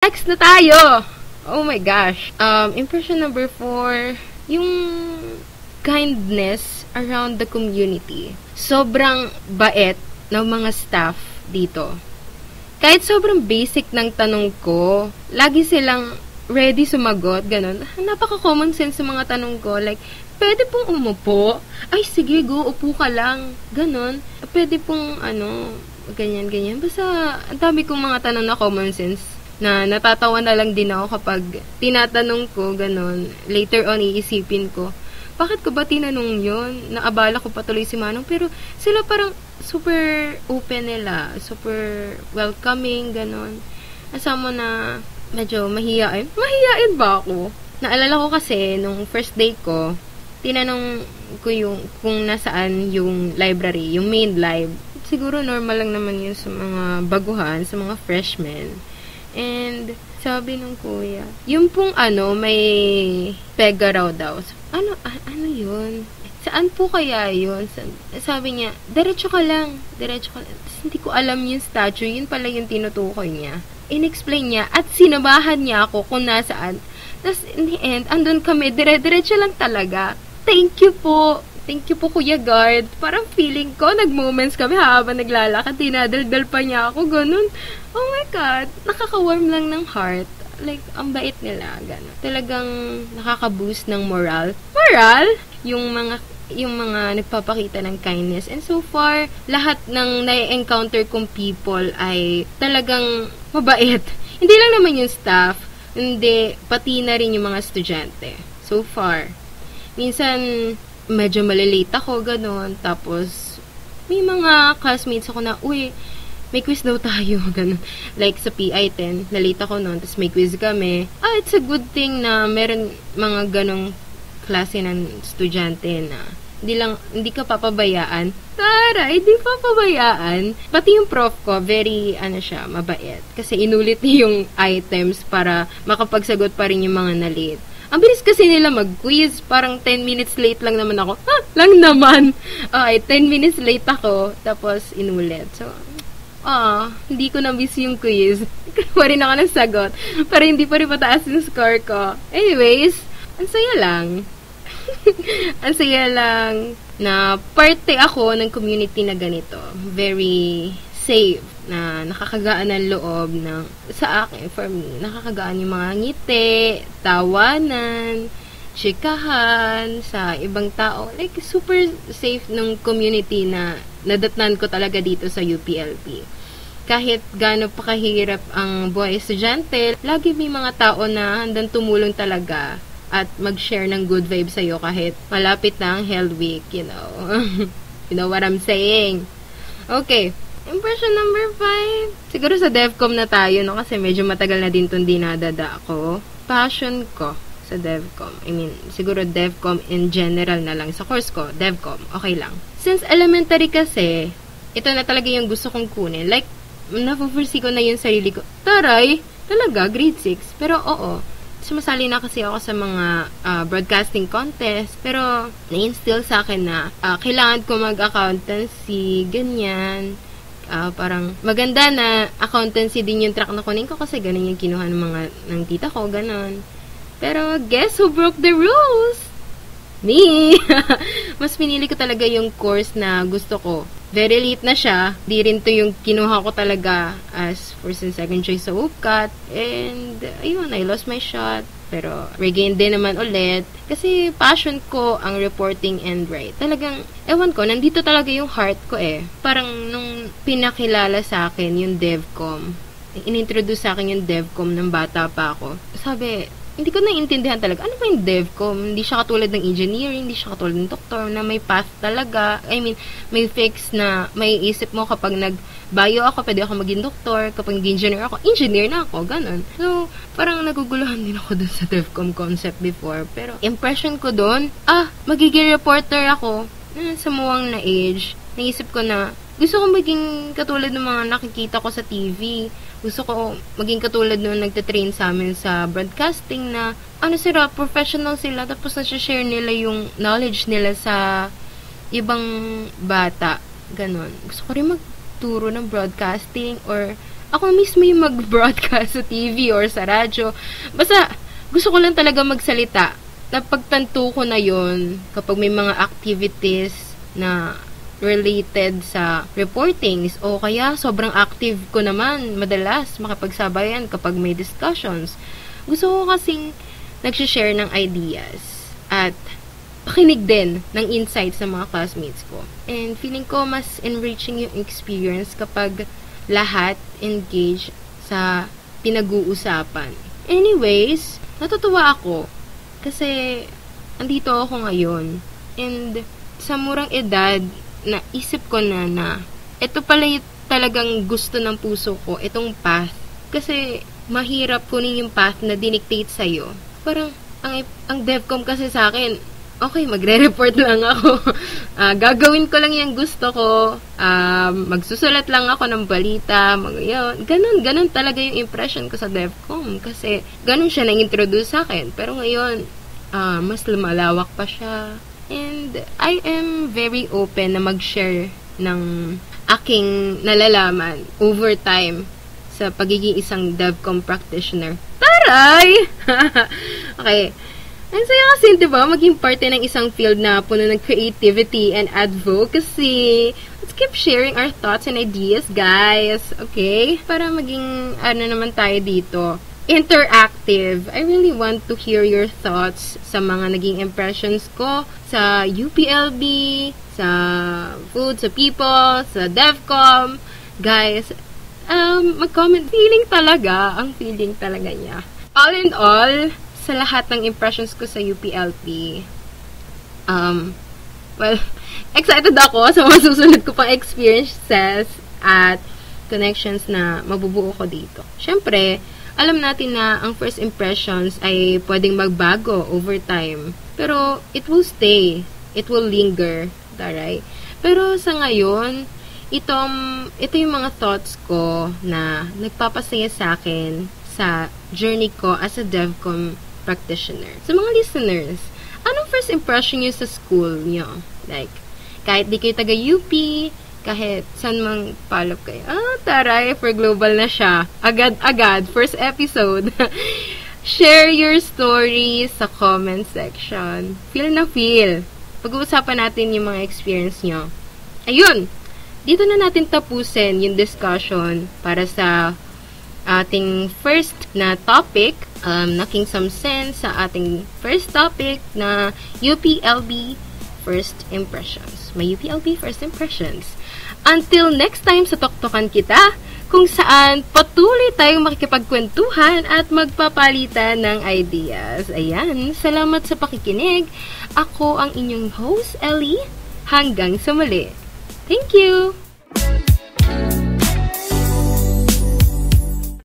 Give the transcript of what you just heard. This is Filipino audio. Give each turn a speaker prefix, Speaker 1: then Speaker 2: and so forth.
Speaker 1: Next na tayo! Oh my gosh. Impression number 4, yung kindness around the community. Sobrang bait ng mga staff dito. Kahit sobrang basic ng tanong ko, lagi silang ready sumagot, ganun. Napaka-common sense sa mga tanong ko. Like, pwede pong umupo? Ay, sige, go, upo ka lang. Ganun. Pwede pong, ganyan. Basta, ang dami kong mga tanong na common sense na natatawa na lang din ako kapag tinatanong ko, ganun. Later on, iisipin ko, bakit ko ba tinanong yun? Naabala ko patuloy si Manong, pero sila parang super open nila, super welcoming, ganun. Asama na medyo mahihain. Mahihain ba ako? Naalala ko kasi, nung first day ko, tinanong ko kung nasaan yung library, yung main lib. Siguro normal lang naman yun sa mga baguhan, sa mga freshmen. And, sabi nung kuya, yung pong may pega raw daw. Ano yun? Saan po kaya yun? Sabi niya, diretso ka lang. Tapos, hindi ko alam yung statue. Yun pala yung tinutukoy niya. In-explain niya at sinabahan niya ako kung nasaan. Tapos, in the end, andun kami. Diretso lang talaga. Thank you po, Kuya Guard. Parang feeling ko, nag-moments kami habang naglalakad. Tinadaldal pa niya ako, ganun. Oh my God, nakaka-warm lang ng heart. Like, ang bait nila, ganun. Talagang nakaka-boost ng moral. Yung mga nagpapakita ng kindness. And so far, lahat ng na-encounter kong people ay talagang mabait. Hindi lang naman yung staff, hindi, pati na rin yung mga estudyante. So far. Minsan, medyo malilate ako, ganun. Tapos, may mga classmates ako na, uy, may quiz daw tayo, ganun. Like, sa PI-10, nalate ako noon, tapos may quiz kami. It's a good thing na meron mga ganong klase ng estudyante na hindi ka papabayaan. Hindi papabayaan. Pati yung prof ko, very, mabait. Kasi inulit niya yung items para makapagsagot pa rin yung mga nalate. Ang bilis kasi nila mag-quiz. Parang 10 minutes late lang naman ako. Lang naman. Okay, 10 minutes late ako. Tapos, inulit. So, hindi ko na-miss yung quiz. Kuha rin ako ng sagot. Para hindi pa rin pataas yung score ko. Anyways, ang saya lang. Ang saya lang na parte ako ng community na ganito. Very safe. Na nakakagaan ng loob sa akin, for me, nakakagaan yung mga ngiti, tawanan, chikahan sa ibang tao. Like, super safe ng community na nadatnan ko talaga dito sa UPLP. Kahit gaano pa kahirap ang buhay estudyante, lagi may mga tao na handang tumulong talaga at mag-share ng good vibes sa'yo kahit malapit na ang Hell Week, you know. You know what I'm saying? Okay. Impression number 5. Siguro sa DevCom na tayo, no? Kasi medyo matagal na din itong dinadada ako. Passion ko sa DevCom. I mean, siguro DevCom in general na lang. Sa course ko, DevCom, okay lang. Since elementary kasi, ito na talaga yung gusto kong kunin. Like, napo-foresee ko na yung sarili ko. Taray, talaga, grade 6. Pero oo, sumasali na kasi ako sa mga broadcasting contest. Pero, na-instill sa akin na kailangan ko mag-accountancy, ganyan. Parang maganda na accountancy din yung track na kunin ko kasi ganun yung kinuha ng tita ko, ganun. Pero guess who broke the rules? Me! Mas pinili ko talaga yung course na gusto ko. Very late na siya. Di rin to yung kinuha ko talaga as first and second choice sa UPCAT. And ayun, I lost my shot. Pero regain din naman ulit. Kasi passion ko ang reporting and write. Talagang, ewan ko, nandito talaga yung heart ko eh. Parang nung pinakilala sa akin yung DevCom, inintroduce sa akin yung DevCom ng bata pa ako. Sabi, hindi ko naiintindihan talaga. Ano ba yung DevCom? Hindi siya katulad ng engineering, hindi siya katulad ng doktor na may path talaga. I mean, may fix na may isip mo kapag nag-bio ako, pwede ako maging doktor. Kapag engineer ako, engineer na ako. Ganun. So, parang naguguluhan din ako dun sa DevCom concept before. Pero, impression ko dun, magiging reporter ako. Sa muwang na age, naisip ko na, gusto ko maging katulad ng mga nakikita ko sa TV. Gusto ko maging katulad nung nagte-train sa amin sa broadcasting na sila, professional sila, tapos nasa-share nila yung knowledge nila sa ibang bata. Ganon. Gusto ko rin magturo ng broadcasting or ako mismo yung mag-broadcast sa TV or sa radyo. Basta, gusto ko lang talaga magsalita. Napagtanto ko na yon kapag may mga activities na related sa reportings o kaya sobrang active ko naman madalas makipagsabayan kapag may discussions. Gusto ko kasing nagsishare ng ideas at pakinig din ng insights ng mga classmates ko. And feeling ko mas enriching yung experience kapag lahat engage sa pinag-uusapan. Anyways, natutuwa ako kasi andito ako ngayon. And sa murang edad, naisip ko na ito pala yung talagang gusto ng puso ko, itong path. Kasi mahirap kunin yung path na dinictate sa'yo. Parang, ang DevCom kasi sa akin, okay, magre-report lang ako. Gagawin ko lang yung gusto ko. Magsusulat lang ako ng balita. Ganun talaga yung impression ko sa DevCom. Kasi, ganun siya na-introduce sa akin. Pero ngayon, mas lumalawak pa siya. And, I am very open na mag-share ng aking nalalaman over time sa pagiging isang DevCom practitioner. Taray! Okay. Ang saya kasi, di ba, maging parte ng isang field na puno ng creativity and advocacy. Let's keep sharing our thoughts and ideas, guys. Okay? Para maging, naman tayo dito, interactive. I really want to hear your thoughts sa mga naging impressions ko sa UPLB, sa Food, sa People, sa DevCom. Guys, mag-comment. Ang feeling talaga niya. All in all, sa lahat ng impressions ko sa UPLP, excited ako sa mga susunod ko pang experiences at connections na mabubuo ko dito. Siyempre, alam natin na ang first impressions ay pwedeng magbago over time. Pero, it will stay. It will linger. Taray. Pero sa ngayon, ito yung mga thoughts ko na nagpapasaya sa akin sa journey ko as a DevCom practitioner. Sa mga listeners, anong first impression nyo sa school nyo? Like, kahit di kayo taga-UP, kahit saan mang palop kayo. Taray, for global na siya. Agad, first episode. Share your story sa comment section. Feel na feel. Pag-uusapan natin yung mga experience nyo. Ayun! Dito na natin tapusin yung discussion para sa ating first na topic, making some sense sa ating first topic na UPLB First Impressions. May UPLB First Impressions. Until next time sa Toktokan Kita, kung saan patuloy tayong makikipagkwentuhan at magpapalitan ng ideas. Ayan, salamat sa pakikinig. Ako ang inyong host, Ellie. Hanggang sa muli. Thank you!